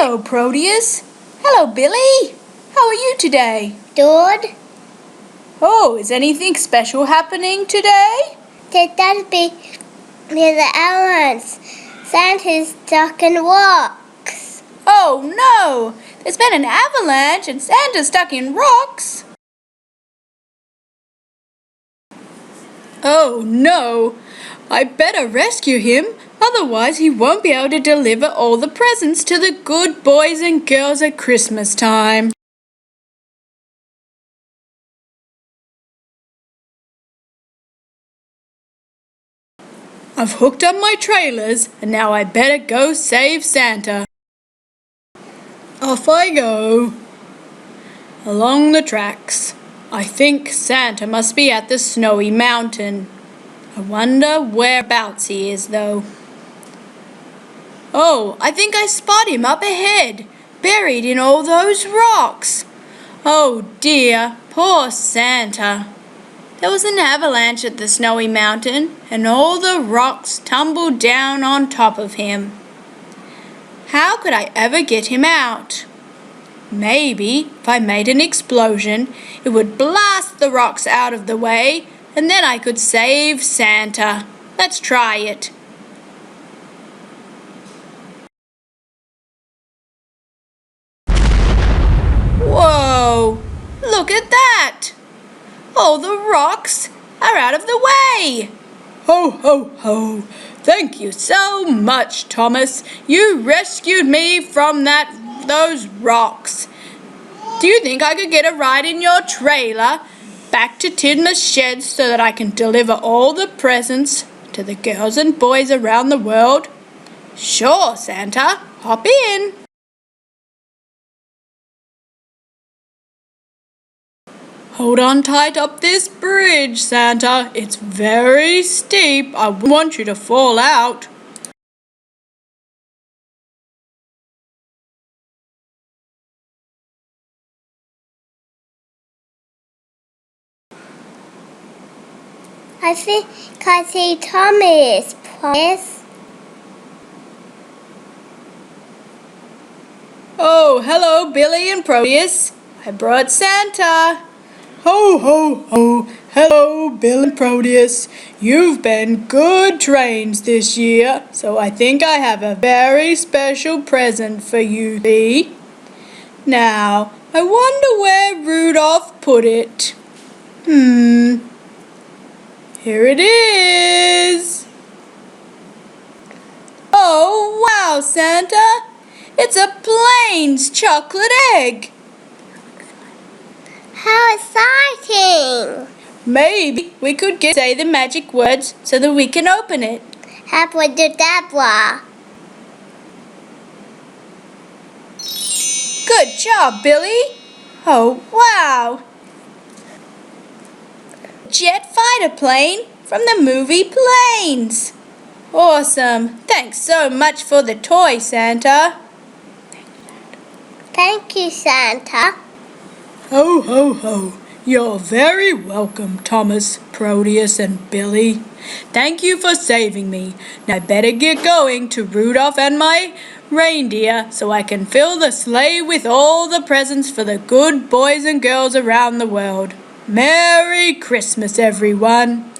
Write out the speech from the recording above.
Hello, Proteus. Hello, Billy. How are you today? Good. Oh, is anything special happening today? That'd be near the elements. Santa's stuck in rocks. Oh, no. There's been an avalanche and Santa's stuck in rocks. Oh, no. I better rescue him. Otherwise, he won't be able to deliver all the presents to the good boys and girls at Christmas time. I've hooked up my trailers, and now I better go save Santa. Off I go. Along the tracks. I think Santa must be at the snowy mountain. I wonder whereabouts he is, though. Oh, I think I spot him up ahead, buried in all those rocks. Oh dear, poor Santa. There was an avalanche at the snowy mountain, and all the rocks tumbled down on top of him. How could I ever get him out? Maybe if I made an explosion, it would blast the rocks out of the way, and then I could save Santa. Let's try it. Whoa! Look at that! All the rocks are out of the way! Ho, ho, ho! Thank you so much, Thomas. You rescued me from those rocks. Do you think I could get a ride in your trailer back to Tidmouth Sheds so that I can deliver all the presents to the girls and boys around the world? Sure, Santa. Hop in. Hold on tight up this bridge, Santa. It's very steep. I wouldn't want you to fall out. I think I see Thomas, Proteus. Oh, hello, Billy and Proteus. I brought Santa. Ho, ho, ho. Hello, Bill and Proteus. You've been good trains this year, so I think I have a very special present for you three. Now, I wonder where Rudolph put it. Here it is. Oh, wow, Santa. It's a Plains chocolate egg. How exciting! Maybe we could say the magic words so that we can open it. Abracadabra. Good job, Billy. Oh, wow. Jet fighter plane from the movie Planes. Awesome. Thanks so much for the toy, Santa. Thank you, Santa. Ho, ho, ho. You're very welcome, Thomas, Proteus, and Billy. Thank you for saving me. Now I better get going to Rudolph and my reindeer so I can fill the sleigh with all the presents for the good boys and girls around the world. Merry Christmas, everyone.